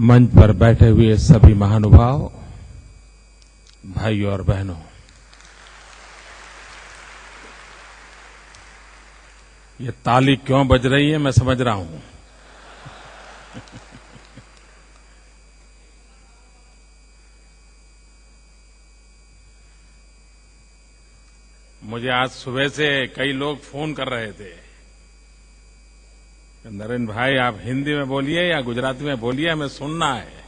मंच पर बैठे हुए सभी महानुभाव, भाइयों और बहनों, ये ताली क्यों बज रही है मैं समझ रहा हूं। मुझे आज सुबह से कई लोग फोन कर रहे थे, नरेंद्र भाई आप हिंदी में बोलिए या गुजराती में बोलिए, हमें सुनना है।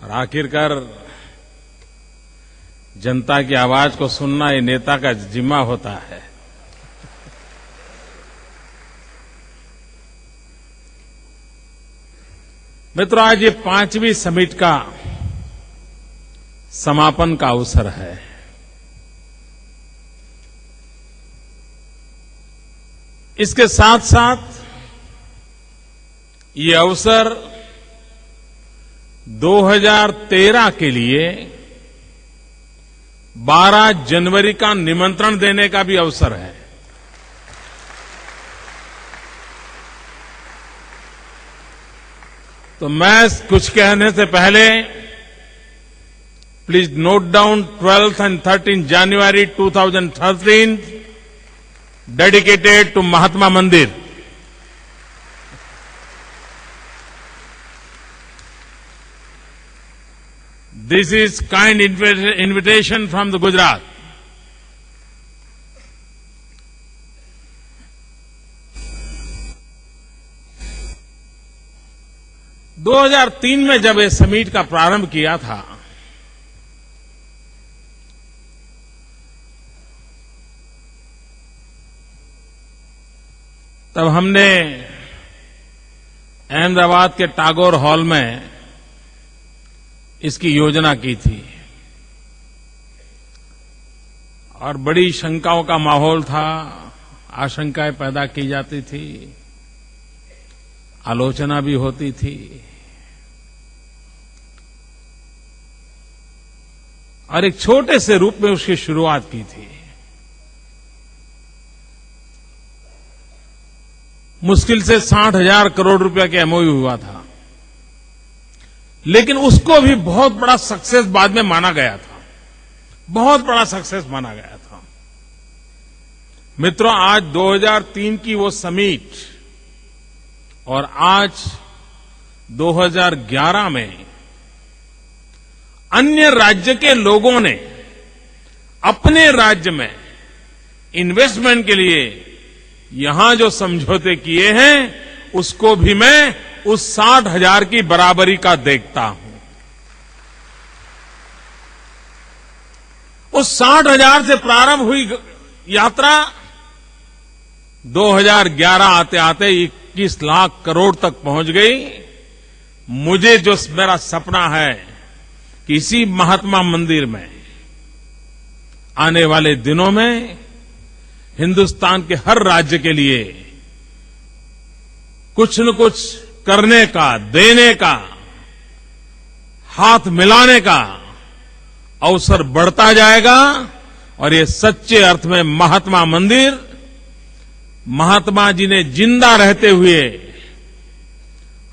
और आखिरकार जनता की आवाज को सुनना ये नेता का जिम्मा होता है। मित्रों, आज ये 5वीं समिट का समापन का अवसर है। इसके साथ साथ ये अवसर 2013 के लिए 12 जनवरी का निमंत्रण देने का भी अवसर है। तो मैं कुछ कहने से पहले please note down 12th and 13th January 2013 dedicated to Mahatma Mandir. This is kind invitation from the Gujarat. – 2003 में जब इस समिट का प्रारंभ किया था, तब हमने अहमदाबाद के टैगोर हॉल में इसकी योजना की थी और बड़ी शंकाओं का माहौल था, आशंकाएं पैदा की जाती थी, आलोचना भी होती थी। और एक छोटे से रूप में उसकी शुरुआत की थी। मुश्किल से 60,000 करोड़ रुपए के एमओयू हुआ था, लेकिन उसको भी बहुत बड़ा सक्सेस बाद में माना गया था, बहुत बड़ा सक्सेस माना गया था। मित्रों, आज 2003 की वो समिट और आज 2011 में अन्य राज्य के लोगों ने अपने राज्य में इन्वेस्टमेंट के लिए यहां जो समझौते किए हैं, उसको भी मैं उस 60,000 की बराबरी का देखता हूं। उस 60,000 से प्रारंभ हुई यात्रा 2011 आते आते 21 लाख करोड़ तक पहुंच गई। मुझे जो मेरा सपना है कि इसी महात्मा मंदिर में आने वाले दिनों में हिंदुस्तान के हर राज्य के लिए कुछ न कुछ करने का, देने का, हाथ मिलाने का अवसर बढ़ता जाएगा। और ये सच्चे अर्थ में महात्मा मंदिर, महात्मा जी ने जिंदा रहते हुए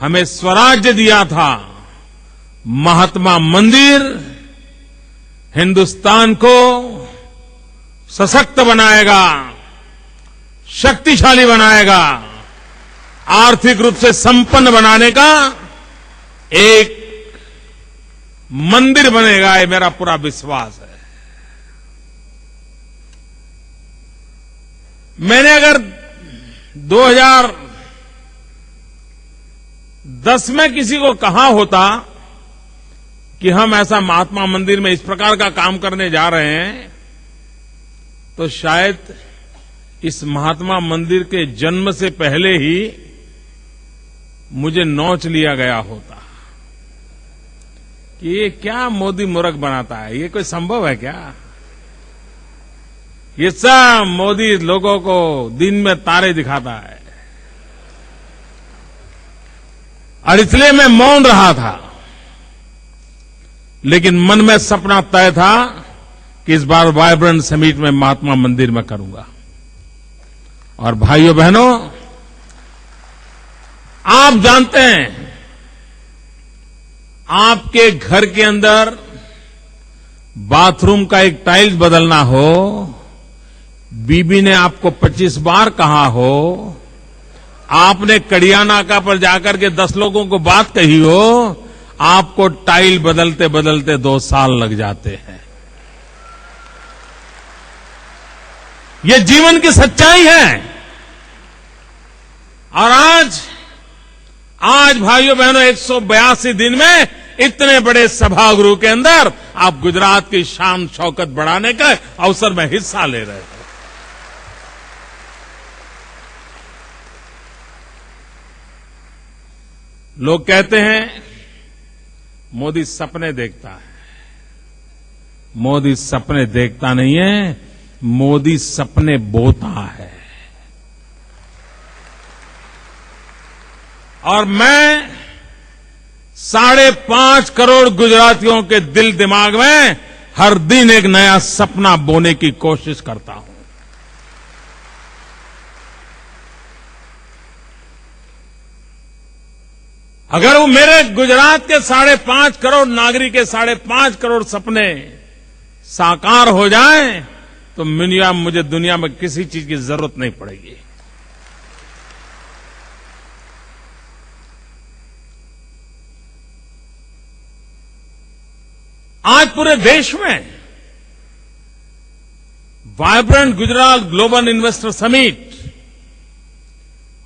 हमें स्वराज्य दिया था, महात्मा मंदिर हिंदुस्तान को सशक्त बनाएगा, शक्तिशाली बनाएगा, आर्थिक रूप से संपन्न बनाने का एक मंदिर बनेगा, ये मेरा पूरा विश्वास है। मैंने अगर 2010 में किसी को कहा होता कि हम ऐसा महात्मा मंदिर में इस प्रकार का काम करने जा रहे हैं, तो शायद इस महात्मा मंदिर के जन्म से पहले ही मुझे नोच लिया गया होता कि ये क्या मोदी मूर्ख बनाता है, ये कोई संभव है क्या? ये सब मोदी लोगों को दिन में तारे दिखाता है। और इसलिए मैं मौन रहा था, लेकिन मन में सपना तय था कि इस बार वाइब्रेंट समिट में महात्मा मंदिर में करूंगा। और भाइयों बहनों, आप जानते हैं, आपके घर के अंदर बाथरूम का एक टाइल्स बदलना हो, बीबी ने आपको 25 बार कहा हो, आपने कड़िया नाका पर जाकर के 10 लोगों को बात कही हो, आपको टाइल बदलते बदलते 2 साल लग जाते हैं। ये जीवन की सच्चाई है। और आज भाइयों बहनों 182 दिन में इतने बड़े सभागृह के अंदर आप गुजरात की शान शौकत बढ़ाने का अवसर में हिस्सा ले रहे हैं। लोग कहते हैं मोदी सपने देखता है। मोदी सपने देखता नहीं है, मोदी सपने बोता है। और मैं 5.5 करोड़ गुजरातियों के दिल दिमाग में हर दिन एक नया सपना बोने की कोशिश करता हूं। अगर वो मेरे गुजरात के 5.5 करोड़ नागरिक के 5.5 करोड़ सपने साकार हो जाएं, तो मुझे दुनिया में किसी चीज की जरूरत नहीं पड़ेगी। आज पूरे देश में vibrant Gujarat global investor summit,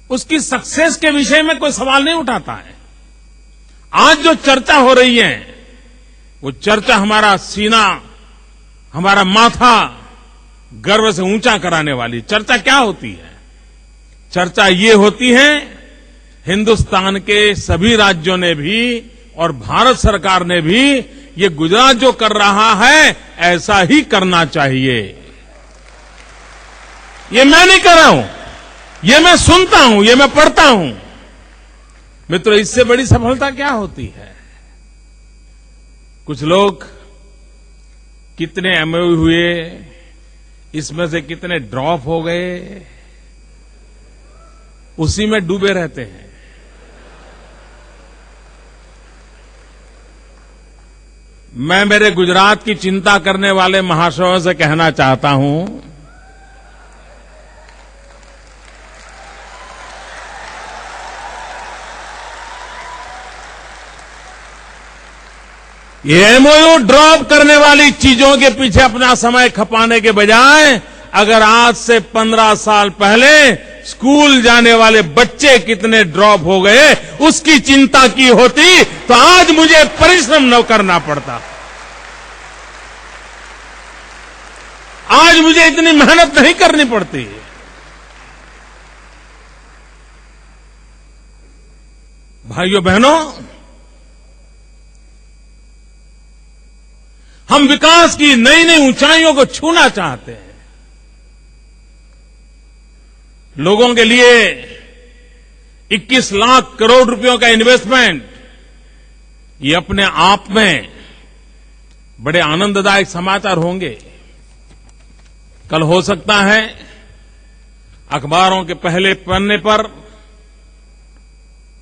उसकी सक्सेस के विषय में कोई सवाल नहीं उठाता है। आज जो चर्चा हो रही है, वो चर्चा हमारा सीना, हमारा माथा गर्व से ऊंचा कराने वाली चर्चा क्या होती है? चर्चा ये होती है, हिंदुस्तान के सभी राज्यों ने भी और भारत सरकार ने भी ये गुजरात जो कर रहा है, ऐसा ही करना चाहिए। ये मैं नहीं कर रहा हूं, ये मैं सुनता हूं, ये मैं पढ़ता हूं। मित्रों, इससे बड़ी सफलता क्या होती है? कुछ लोग कितने एमओयू हुए, इसमें से कितने ड्रॉप हो गए, उसी में डूबे रहते हैं। मैं मेरे गुजरात की चिंता करने वाले महाशयों से कहना चाहता हूं, ये एमओयू ड्रॉप करने वाली चीजों के पीछे अपना समय खपाने के बजाय अगर आज से 15 साल पहले स्कूल जाने वाले बच्चे कितने ड्रॉप हो गए उसकी चिंता की होती, तो आज मुझे परिश्रम न करना पड़ता। आज मुझे इतनी मेहनत नहीं करनी पड़ती। भाइयों बहनों, हम विकास की नई नई ऊंचाइयों को छूना चाहते हैं। लोगों के लिए 21 लाख करोड़ रुपयों का इन्वेस्टमेंट, ये अपने आप में बड़े आनंददायक समाचार होंगे। कल हो सकता है अखबारों के पहले पन्ने पर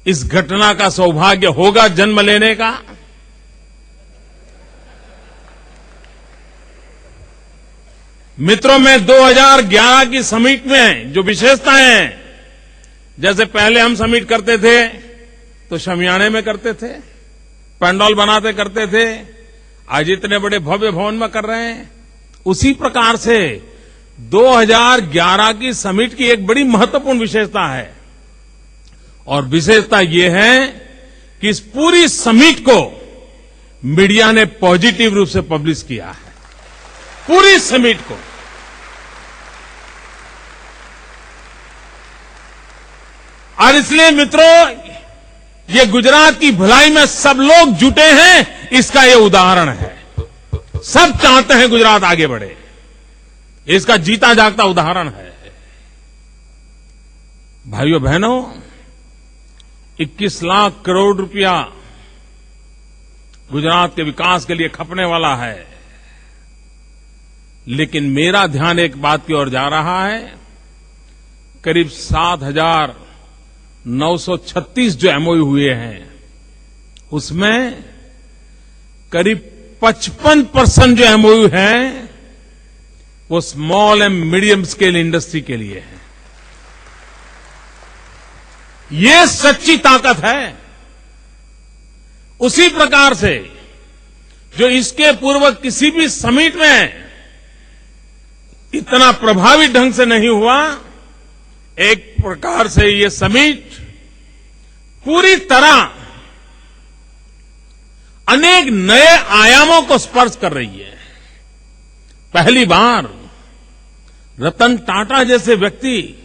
इस घटना का सौभाग्य होगा जन्म लेने का। मित्रों, मैं 2011 की समिट में जो विशेषताएं हैं, जैसे पहले हम समिट करते थे तो शमियाने में करते थे, पंडाल बनाते करते थे, आज इतने बड़े भव्य भवन में कर रहे हैं। उसी प्रकार से 2011 की समिट की एक बड़ी महत्वपूर्ण विशेषता है, और विशेषता ये है कि इस पूरी समिट को मीडिया ने पॉजिटिव रूप से पब्लिश किया है, पूरी समिट को। और इसलिए मित्रों, ये गुजरात की भलाई में सब लोग जुटे हैं, इसका ये उदाहरण है। सब चाहते हैं गुजरात आगे बढ़े, इसका जीता जागता उदाहरण है। भाइयों बहनों, 21 लाख करोड़ रुपया गुजरात के विकास के लिए खपने वाला है। लेकिन मेरा ध्यान एक बात की ओर जा रहा है। करीब 7,936 जो एमओयू हुए हैं, उसमें करीब 55% जो एमओयू हैं, वो small and medium scale industry के लिए है। ये सच्ची ताकत है। उसी प्रकार से जो इसके पूर्व किसी भी समिट में इतना प्रभावी ढंग से नहीं हुआ, एक प्रकार से ये समिट पूरी तरह अनेक नए आयामों को स्पर्श कर रही है। पहली बार रतन टाटा जैसे व्यक्ति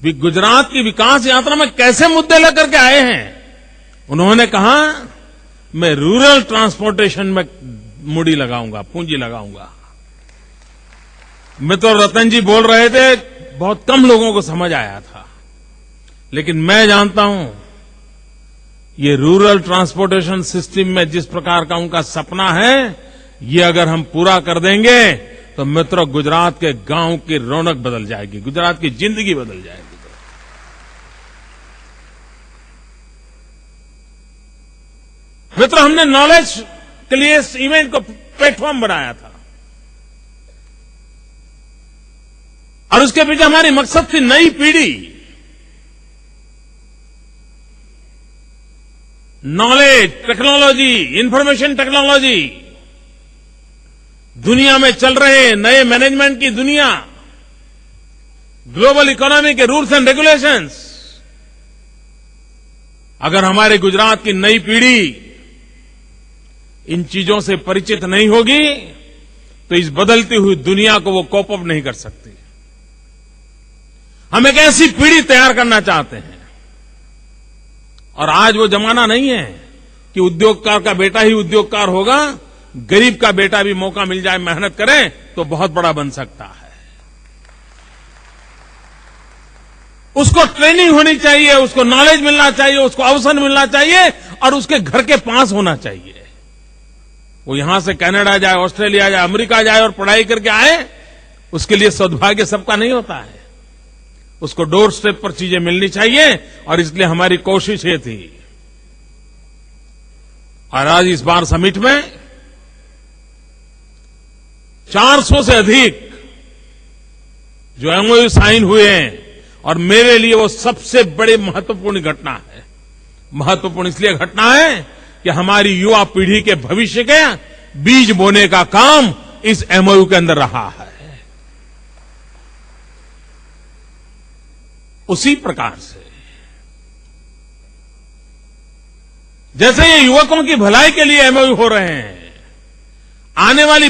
भी गुजरात की विकास यात्रा में कैसे मुद्दे लेकर के आए हैं। उन्होंने कहा, मैं रूरल ट्रांसपोर्टेशन में मूड़ी लगाऊंगा, पूंजी लगाऊंगा। मैं तो रतन जी बोल रहे थे, बहुत कम लोगों को समझ आया था, लेकिन मैं जानता हूं ये रूरल ट्रांसपोर्टेशन सिस्टम में जिस प्रकार का उनका सपना है, ये अगर हम पूरा कर देंगे तो मित्रों, गुजरात के गांव की रौनक बदल जाएगी, गुजरात की जिंदगी बदल जाएगी। मित्रों, हमने नॉलेज के लिए इस इवेंट को प्लेटफॉर्म बनाया था और उसके पीछे हमारी मकसद थी नई पीढ़ी नॉलेज, टेक्नोलॉजी, इंफॉर्मेशन टेक्नोलॉजी, दुनिया में चल रहे नए मैनेजमेंट की दुनिया, ग्लोबल इकोनॉमी के रूल्स एंड रेगुलेशंस, अगर हमारे गुजरात की नई पीढ़ी इन चीजों से परिचित नहीं होगी तो इस बदलती हुई दुनिया को वो कोप अप नहीं कर सकती। हम एक ऐसी पीढ़ी तैयार करना चाहते हैं और आज वो जमाना नहीं है कि उद्योगकार का बेटा ही उद्योगकार होगा। गरीब का बेटा भी मौका मिल जाए, मेहनत करे तो बहुत बड़ा बन सकता है। उसको ट्रेनिंग होनी चाहिए, उसको नॉलेज मिलना चाहिए, उसको अवसर मिलना चाहिए और उसके घर के पास होना चाहिए। वो यहां से कनाडा जाए, ऑस्ट्रेलिया जाए, अमेरिका जाए और पढ़ाई करके आए, उसके लिए सौभाग्य सबका नहीं होता है। उसको डोर स्टेप पर चीजें मिलनी चाहिए और इसलिए हमारी कोशिश ये थी। और आज इस बार समिट में 400 से अधिक जो एमओयू साइन हुए हैं और मेरे लिए वो सबसे बड़ी महत्वपूर्ण घटना है। महत्वपूर्ण इसलिए घटना है कि हमारी युवा पीढ़ी के भविष्य के बीज बोने का काम इस एमओयू के अंदर रहा है। उसी प्रकार से जैसे ये युवकों की भलाई के लिए एमओयू हो रहे हैं, आने वाली